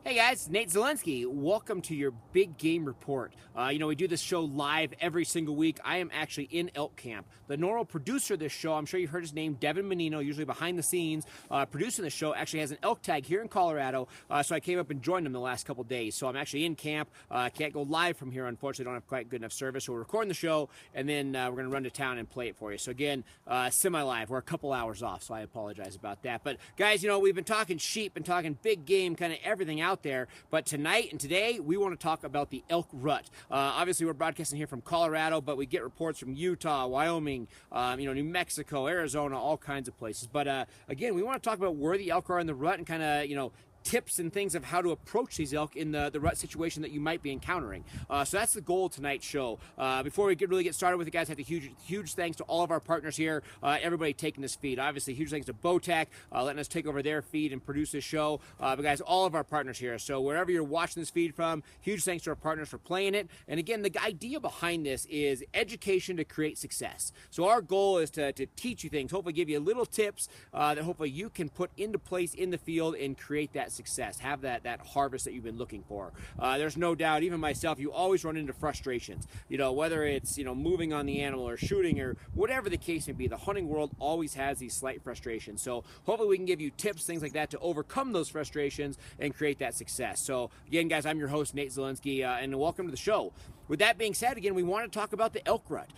Hey guys, Nate Zelensky. Welcome to your Big Game Report. We do this show live every single week. I am actually in elk camp. The normal producer of this show, I'm sure you've heard his name, Devin Menino, usually behind the scenes, producing the show, actually has an elk tag here in Colorado. So I came up and joined him the last couple days. So I'm actually in camp. Can't go live from here, unfortunately. Don't have quite good enough service. So we're recording the show, and then we're going to run to town and play it for you. So again, semi-live. We're a couple hours off, so I apologize about that. But guys, we've been talking sheep and talking big game, kind of everything out there. But tonight and today, we want to talk about the elk rut. Obviously, we're broadcasting here from Colorado, but we get reports from Utah, Wyoming, New Mexico, Arizona, all kinds of places. But again, we want to talk about where the elk are in the rut and kind of, tips and things of how to approach these elk in the rut situation that you might be encountering. So that's the goal of tonight's show. Before we really get started with it, guys, I have to huge thanks to all of our partners here, everybody taking this feed. Obviously, huge thanks to Bowtech, letting us take over their feed and produce this show. But guys, all of our partners here. So wherever you're watching this feed from, huge thanks to our partners for playing it. And again, the idea behind this is education to create success. So our goal is to teach you things, hopefully give you little tips that hopefully you can put into place in the field and create that success, have that harvest that you've been looking for. There's no doubt, even myself, you always run into frustrations, whether it's moving on the animal or shooting or whatever the case may be. The hunting world always has these slight frustrations, so hopefully we can give you tips, things like that, to overcome those frustrations and create that success. So again, guys, I'm your host, Nate Zelensky, and welcome to the show. With that being said, again, we want to talk about the elk rut.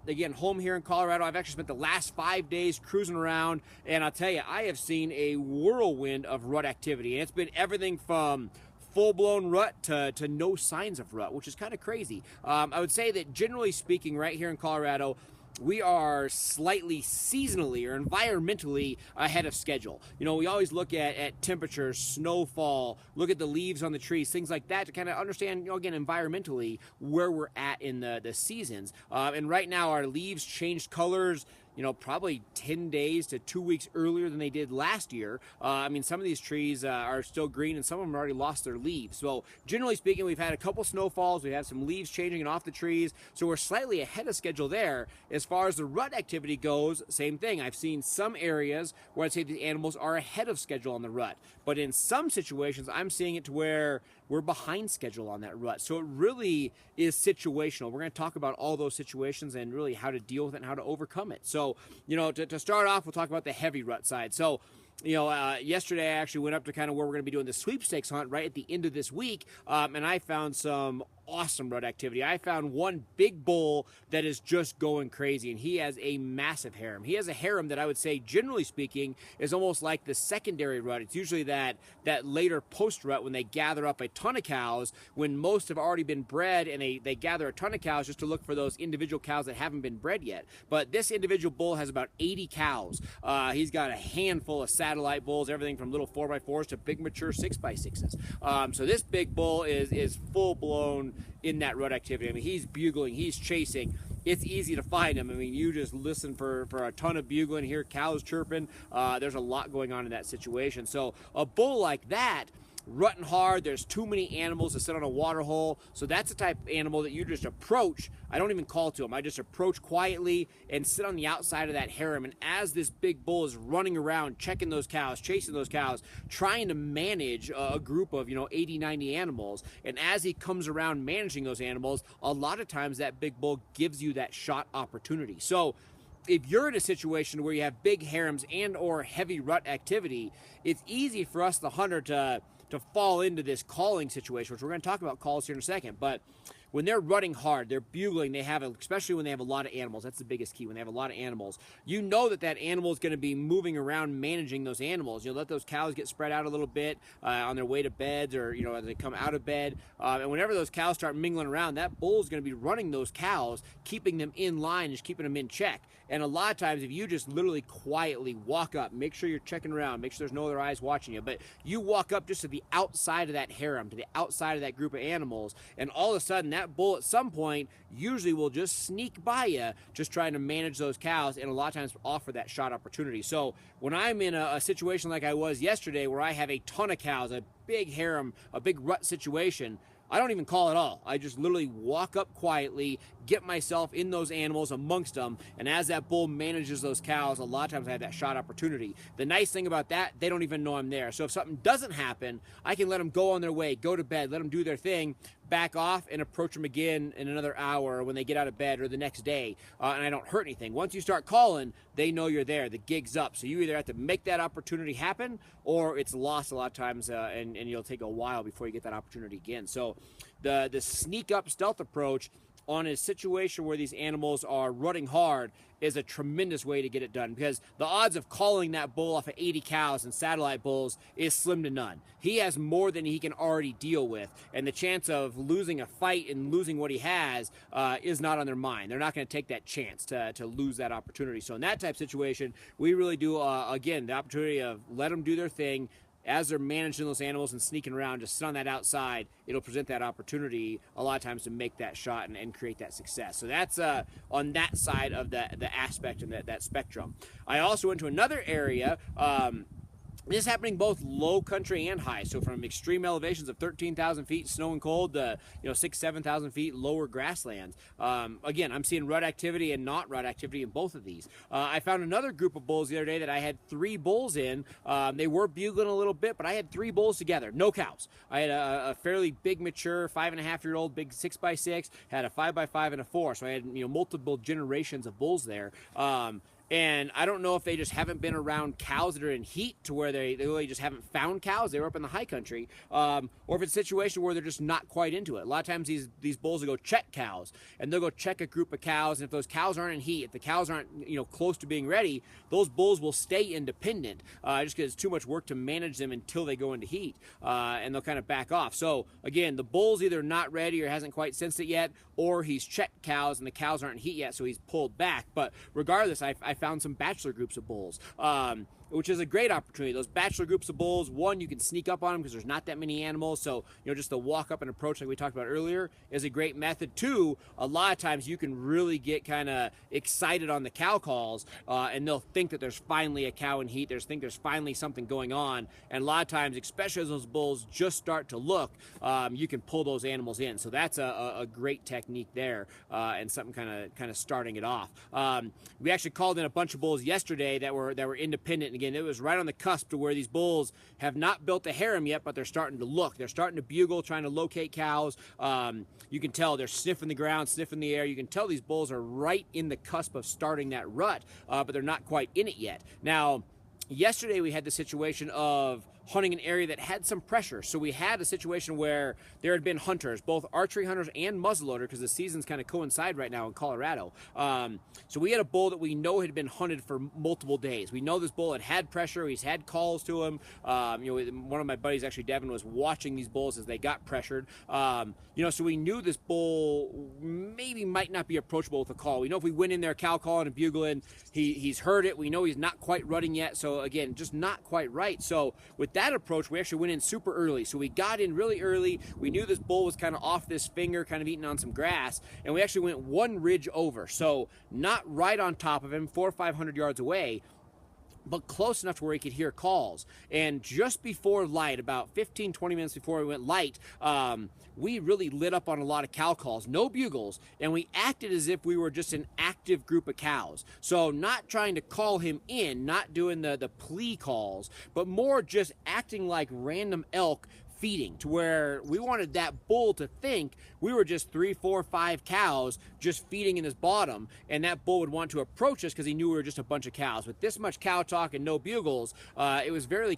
Again, home here in Colorado. I've actually spent the last 5 days cruising around, and I'll tell you, I have seen a whirlwind of rut activity, and it's been everything from full-blown rut to no signs of rut, which is kind of crazy. I would say that generally speaking, right here in Colorado, we are slightly seasonally or environmentally ahead of schedule. We always look at temperatures, snowfall, look at the leaves on the trees, things like that to kind of understand, again, environmentally where we're at in the seasons. And right now our leaves changed colors, probably 10 days to 2 weeks earlier than they did last year. Some of these trees are still green and some of them already lost their leaves. So generally speaking, we've had a couple snowfalls. We have some leaves changing and off the trees. So we're slightly ahead of schedule there. As far as the rut activity goes, same thing. I've seen some areas where I'd say the animals are ahead of schedule on the rut. But in some situations, I'm seeing it to where we're behind schedule on that rut. So it really is situational. We're going to talk about all those situations and really how to deal with it and how to overcome it. So, to start off, we'll talk about the heavy rut side. So, yesterday I actually went up to kind of where we're going to be doing the sweepstakes hunt right at the end of this week, and I found some awesome rut activity. I found one big bull that is just going crazy, and he has a massive harem. He has a harem that I would say, generally speaking, is almost like the secondary rut. It's usually that later post rut when they gather up a ton of cows, when most have already been bred, and they gather a ton of cows just to look for those individual cows that haven't been bred yet. But this individual bull has about 80 cows. He's got a handful of satellite bulls, everything from little 4x4s to big mature 6x6s. So this big bull is full-blown in that rut activity. He's bugling, he's chasing. It's easy to find him. You just listen for a ton of bugling, hear cows chirping. There's a lot going on in that situation. So a bull like that, rutting hard, there's too many animals to sit on a water hole. So that's the type of animal that you just approach. I don't even call to him. I just approach quietly and sit on the outside of that harem. And as this big bull is running around, checking those cows, chasing those cows, trying to manage a group of, 80, 90 animals. And as he comes around managing those animals, a lot of times that big bull gives you that shot opportunity. So if you're in a situation where you have big harems and or heavy rut activity, it's easy for us, the hunter, to fall into this calling situation, which we're going to talk about calls here in a second. But when they're rutting hard, they're bugling, especially when they have a lot of animals. That's the biggest key. When they have a lot of animals, that animal is going to be moving around managing those animals. Let those cows get spread out a little bit on their way to beds, or as they come out of bed. And whenever those cows start mingling around, that bull is going to be running those cows, keeping them in line, just keeping them in check. And a lot of times, if you just literally quietly walk up, make sure you're checking around, make sure there's no other eyes watching you, but you walk up just to the outside of that harem, to the outside of that group of animals, and all of a sudden that bull at some point usually will just sneak by you, just trying to manage those cows, and a lot of times offer that shot opportunity. So when I'm in a situation like I was yesterday, where I have a ton of cows, a big harem, a big rut situation, I don't even call at all. I just literally walk up quietly, get myself in those animals amongst them, and as that bull manages those cows, a lot of times I have that shot opportunity. The nice thing about that, they don't even know I'm there. So if something doesn't happen, I can let them go on their way, go to bed, let them do their thing, back off and approach them again in another hour when they get out of bed or the next day, and I don't hurt anything. Once you start calling, they know you're there. The gig's up. So you either have to make that opportunity happen or it's lost a lot of times, and you'll take a while before you get that opportunity again. So the sneak up stealth approach on a situation where these animals are running hard is a tremendous way to get it done, because the odds of calling that bull off of 80 cows and satellite bulls is slim to none. He has more than he can already deal with, and the chance of losing a fight and losing what he has is not on their mind. They're not going to take that chance to lose that opportunity. So in that type of situation, we really do, again, the opportunity of let them do their thing. As they're managing those animals and sneaking around, just sit on that outside, it'll present that opportunity a lot of times to make that shot and create that success. So that's on that side of the aspect and that spectrum. I also went to another area. This is happening both low country and high. So from extreme elevations of 13,000 feet, snow and cold, to 6,000, 7,000 feet lower grasslands. Again, I'm seeing rut activity and not rut activity in both of these. I found another group of bulls the other day that I had 3 bulls in. They were bugling a little bit, but I had 3 bulls together, no cows. I had a fairly big, mature 5.5-year-old, big 6x6, had a 5x5 and a 4. So I had multiple generations of bulls there. And I don't know if they just haven't been around cows that are in heat to where they really just haven't found cows. They were up in the high country. Or if it's a situation where they're just not quite into it. A lot of times these bulls will go check cows, and they'll go check a group of cows. And if those cows aren't in heat, if the cows aren't close to being ready, those bulls will stay independent just because it's too much work to manage them until they go into heat. And they'll kind of back off. So again, the bull's either not ready or hasn't quite sensed it yet, or he's checked cows and the cows aren't in heat yet, so he's pulled back. But regardless, I found some bachelor groups of bulls, which is a great opportunity. Those bachelor groups of bulls, one, you can sneak up on them because there's not that many animals, so just the walk up and approach like we talked about earlier is a great method. Two, a lot of times you can really get kind of excited on the cow calls, and they'll think that there's finally a cow in heat. Think there's finally something going on, and a lot of times, especially as those bulls just start to look, you can pull those animals in. So that's a great technique there, and something kind of starting it off. We actually called in a bunch of bulls yesterday that were independent. Again, it was right on the cusp to where these bulls have not built a harem yet, but they're starting to look. They're starting to bugle, trying to locate cows. You can tell they're sniffing the ground, sniffing the air. You can tell these bulls are right in the cusp of starting that rut, but they're not quite in it yet. Now, yesterday we had the situation of hunting an area that had some pressure. So we had a situation where there had been hunters, both archery hunters and muzzleloader, because the seasons kind of coincide right now in Colorado. So we had a bull that we know had been hunted for multiple days. We know this bull had pressure. He's had calls to him. One of my buddies, actually Devin, was watching these bulls as they got pressured. So we knew this bull maybe might not be approachable with a call. We know if we went in there cow calling and bugling, he's heard it. We know he's not quite rutting yet. So again, just not quite right. So with that approach, we actually went in super early. So we got in really early. We knew this bull was kind of off this finger, kind of eating on some grass, and we actually went one ridge over. So not right on top of him, 400 or 500 yards away, but close enough to where he could hear calls. And just before light, about 15, 20 minutes before we went light, we really lit up on a lot of cow calls, no bugles, and we acted as if we were just an active group of cows. So not trying to call him in, not doing the plea calls, but more just acting like random elk feeding, to where we wanted that bull to think we were just 3, 4, 5 cows just feeding in his bottom, and that bull would want to approach us because he knew we were just a bunch of cows. With this much cow talk and no bugles, it was fairly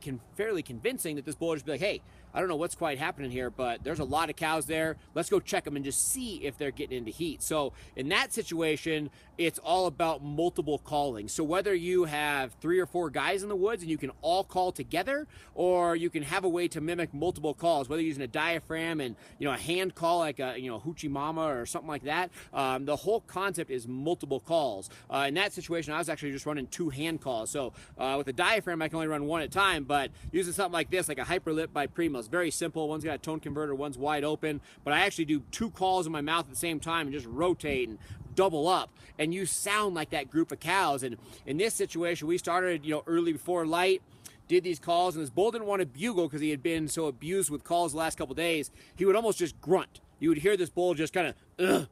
convincing that this bull would just be like, hey, I don't know what's quite happening here, but there's a lot of cows there. Let's go check them and just see if they're getting into heat. So in that situation, it's all about multiple calling. So whether you have 3 or 4 guys in the woods and you can all call together, or you can have a way to mimic multiple calls, whether you're using a diaphragm and a hand call like a hoochie mama or something like that. The whole concept is multiple calls. In that situation, I was actually just running 2 hand calls. So with a diaphragm, I can only run 1 at a time, but using something like this, like a Hyperlip by Primo, it's very simple. One's got a tone converter, one's wide open, but I actually do 2 calls in my mouth at the same time and just rotate and double up, and you sound like that group of cows. And in this situation, we started early before light, did these calls, and this bull didn't want to bugle because he had been so abused with calls the last couple days. He would almost just grunt. You would hear this bull just kind of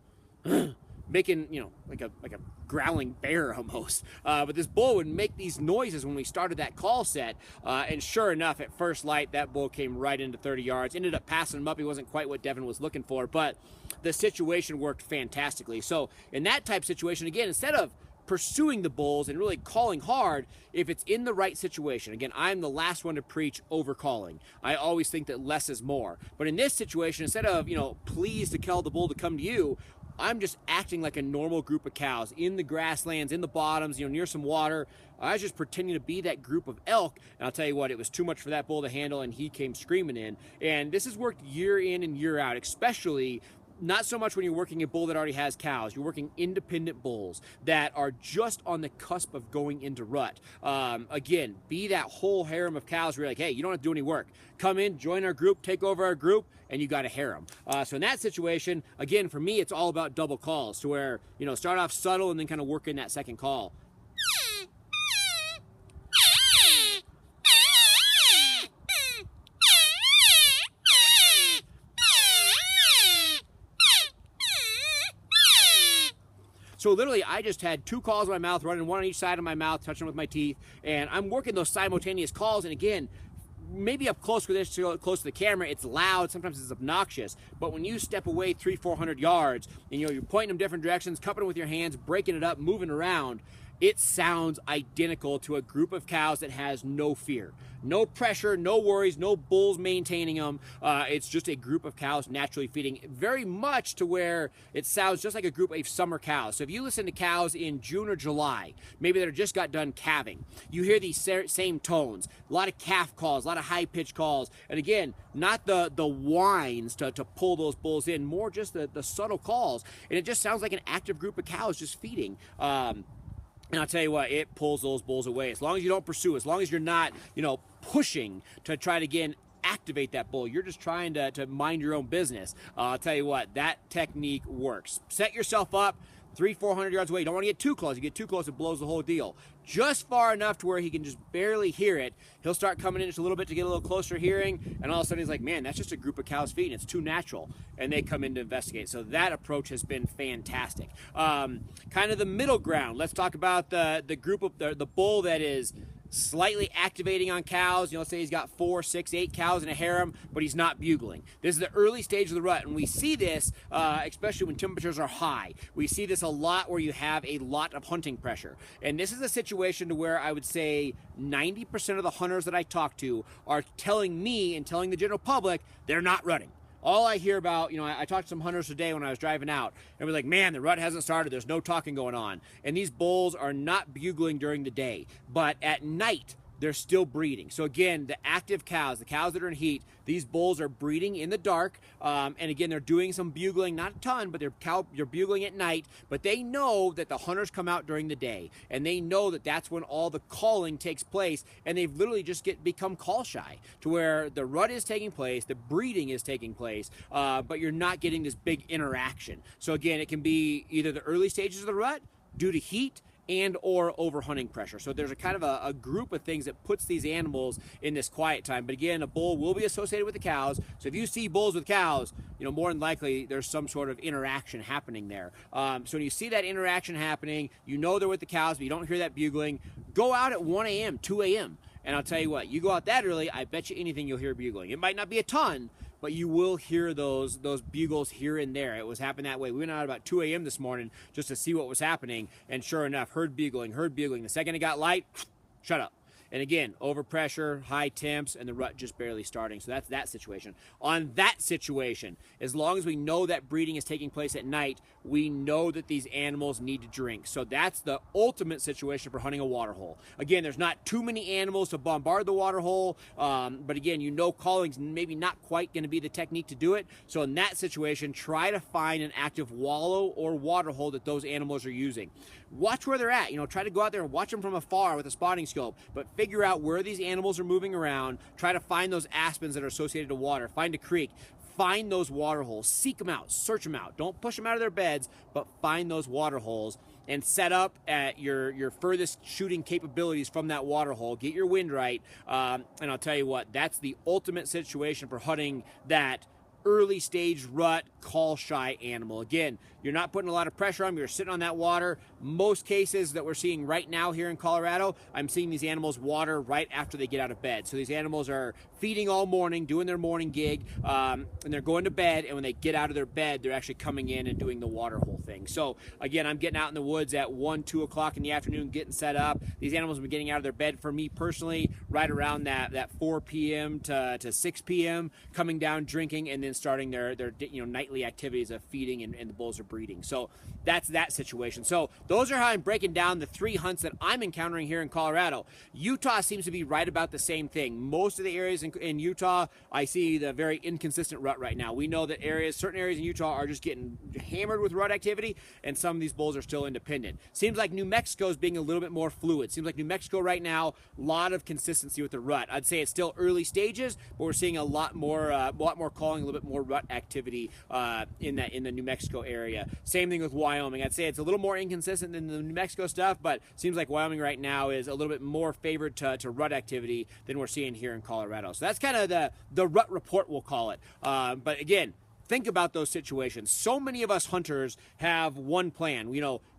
making, like a growling bear almost. But this bull would make these noises when we started that call set. And sure enough, at first light, that bull came right into 30 yards. Ended up passing him up. He wasn't quite what Devin was looking for, but the situation worked fantastically. So in that type situation, again, instead of pursuing the bulls and really calling hard, if it's in the right situation. Again, I'm the last one to preach over calling. I always think that less is more. But in this situation, instead of, please to tell the bull to come to you, I'm just acting like a normal group of cows in the grasslands, in the bottoms, near some water. I was just pretending to be that group of elk. And I'll tell you what, it was too much for that bull to handle, and he came screaming in. And this has worked year in and year out, especially not so much when you're working a bull that already has cows. You're working independent bulls that are just on the cusp of going into rut. Again, be that whole harem of cows where you're like, hey, you don't have to do any work. Come in, join our group, take over our group, and you got a harem. So in that situation, again, for me, it's all about double calls to where, start off subtle and then kind of work in that second call. So literally, I just had 2 calls in my mouth, running one on each side of my mouth, touching with my teeth, and I'm working those simultaneous calls. And again, maybe up close to this, close to the camera, it's loud, sometimes it's obnoxious. But when you step away 300-400 yards, and you're pointing them different directions, cupping it with your hands, breaking it up, moving around, it sounds identical to a group of cows that has no fear. No pressure, no worries, no bulls maintaining them. It's just a group of cows naturally feeding, very much to where it sounds just like a group of summer cows. So if you listen to cows in June or July, maybe that just got done calving, you hear these same tones. A lot of calf calls, a lot of high-pitched calls. And again, not the whines to pull those bulls in, more just the subtle calls. And it just sounds like an active group of cows just feeding. And I'll tell you what, it pulls those bulls away. As long as you don't pursue, as long as you're not, pushing to try to, again, activate that bull. You're just trying to mind your own business. I'll tell you what, that technique works. Set yourself up 300-400 yards away. You don't want to get too close. You get too close, it blows the whole deal. Just far enough to where he can just barely hear it. He'll start coming in just a little bit to get a little closer hearing, and all of a sudden he's like, man, that's just a group of cows feeding. It's too natural. And they come in to investigate. So that approach has been fantastic. Kind of the middle ground. Let's talk about the group of the bull that is slightly activating on cows. Let's say he's got 4, 6, 8 cows in a harem, but he's not bugling. This is the early stage of the rut, and we see this, especially when temperatures are high. We see this a lot where you have a lot of hunting pressure. And this is a situation to where I would say 90% of the hunters that I talk to are telling me and telling the general public they're not rutting. All I hear about, I talked to some hunters today when I was driving out, and we're like, man, the rut hasn't started. There's no talking going on. And these bulls are not bugling during the day, but at night, they're still breeding. So again, the active cows, the cows that are in heat, these bulls are breeding in the dark. And again, they're doing some bugling, not a ton, but they're bugling at night. But they know that the hunters come out during the day, and they know that that's when all the calling takes place. And they've literally just become call shy to where the rut is taking place, the breeding is taking place, but you're not getting this big interaction. So again, it can be either the early stages of the rut due to heat, and or over hunting pressure. So there's a kind of a group of things that puts these animals in this quiet time. But again, a bull will be associated with the cows. So if you see bulls with cows, more than likely there's some sort of interaction happening there. So when you see that interaction happening, they're with the cows, but you don't hear that bugling, go out at 1 a.m., 2 a.m. And I'll tell you what, you go out that early, I bet you anything you'll hear bugling. It might not be a ton, but you will hear those bugles here and there. It was happening that way. We went out about 2 a.m. this morning just to see what was happening, and sure enough, heard bugling. The second it got light, shut up. And again, overpressure, high temps, and the rut just barely starting. So that's that situation. On that situation, as long as we know that breeding is taking place at night, we know that these animals need to drink. So that's the ultimate situation for hunting a water hole. Again, there's not too many animals to bombard the water hole, but again, calling's maybe not quite going to be the technique to do it. So in that situation, try to find an active wallow or water hole that those animals are using. Watch where they're at. Try to go out there and watch them from afar with a spotting scope, but figure out where these animals are moving around. Try to find those aspens that are associated to water. Find a creek. Find those water holes. Seek them out. Search them out. Don't push them out of their beds, but find those water holes and set up at your furthest shooting capabilities from that water hole. Get your wind right. And I'll tell you what, that's the ultimate situation for hunting that early stage rut, call shy animal. Again, you're not putting a lot of pressure on them. You're sitting on that water. Most cases that we're seeing right now here in Colorado, I'm seeing these animals water right after they get out of bed. So these animals are feeding all morning, doing their morning gig, and they're going to bed. And when they get out of their bed, they're actually coming in and doing the water hole thing. So again, I'm getting out in the woods at 1, 2 o'clock in the afternoon, getting set up. These animals have been getting out of their bed, for me personally, right around that 4 p.m. to 6 p.m., coming down, drinking, and then starting their nightly activities of feeding, and the bulls are breeding. So that's that situation. So those are how I'm breaking down the 3 hunts that I'm encountering here in Colorado. Utah seems to be right about the same thing. Most of the areas in Utah, I see the very inconsistent rut right now. We know that certain areas in Utah are just getting hammered with rut activity, and some of these bulls are still independent. Seems like New Mexico is being a little bit more fluid. Seems like New Mexico right now, a lot of consistency with the rut. I'd say it's still early stages, but we're seeing a lot more calling, a little bit more rut activity in the New Mexico area. Same thing with Wyoming. I'd say it's a little more inconsistent than the New Mexico stuff, but seems like Wyoming right now is a little bit more favored to rut activity than we're seeing here in Colorado. So that's kind of the rut report, we'll call it. But again, think about those situations. So many of us hunters have one plan.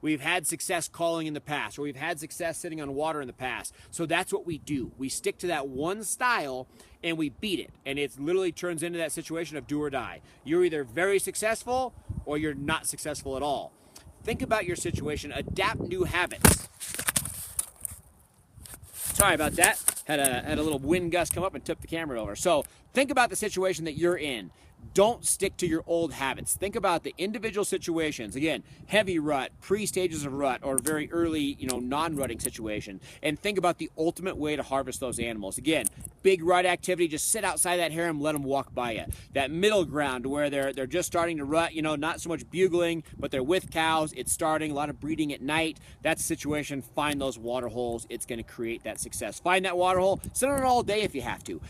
We've had success calling in the past, or we've had success sitting on water in the past. So that's what we do. We stick to that one style and we beat it. And it literally turns into that situation of do or die. You're either very successful or you're not successful at all. Think about your situation. Adapt new habits. Sorry about that. Had a little wind gust come up and tipped the camera over. So think about the situation that you're in. Don't stick to your old habits. Think about the individual situations. Again, heavy rut, pre-stages of rut, or very early, non-rutting situation. And think about the ultimate way to harvest those animals. Again, big rut activity, just sit outside that harem, let them walk by you. That middle ground where they're just starting to rut, not so much bugling, but they're with cows, it's starting, a lot of breeding at night. That's the situation. Find those water holes. It's going to create that success. Find that water hole, sit on it all day if you have to.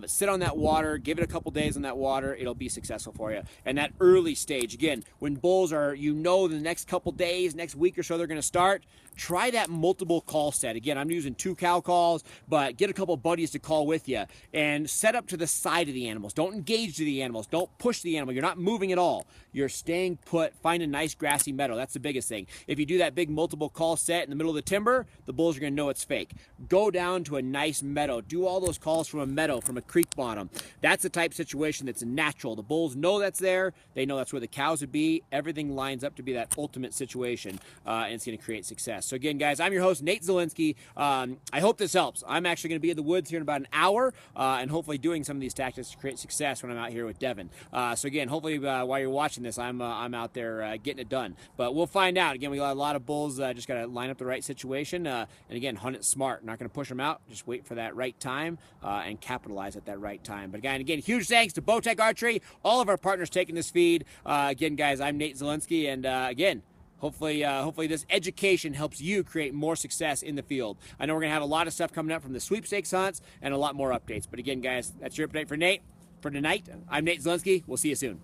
Sit on that water, give it a couple days on that water, it'll be successful for you. And that early stage, again, when bulls are, the next couple days, next week or so they're going to start, try that multiple call set. Again, I'm using 2 cow calls, but get a couple buddies to call with you and set up to the side of the animals. Don't engage to the animals. Don't push the animal. You're not moving at all. You're staying put. Find a nice grassy meadow. That's the biggest thing. If you do that big multiple call set in the middle of the timber, the bulls are going to know it's fake. Go down to a nice meadow. Do all those calls from a meadow, from a creek bottom. That's the type of situation that's natural. The bulls know that's there. They know that's where the cows would be. Everything lines up to be that ultimate situation, and it's going to create success. So again, guys, I'm your host, Nate Zielinski. I hope this helps. I'm actually going to be in the woods here in about an hour, and hopefully doing some of these tactics to create success when I'm out here with Devin. So again, hopefully while you're watching this, I'm out there getting it done. But we'll find out. Again, we got a lot of bulls. Just got to line up the right situation, and again, hunt it smart. Not going to push them out. Just wait for that right time and capitalize at that right time. But again, huge thanks to Bowtech Archery, all of our partners taking this feed. Again, guys, I'm Nate Zielinski, and again, hopefully this education helps you create more success in the field. I know we're going to have a lot of stuff coming up from the sweepstakes hunts and a lot more updates. But again, guys, that's your update for Nate. For tonight, I'm Nate Zielinski. We'll see you soon.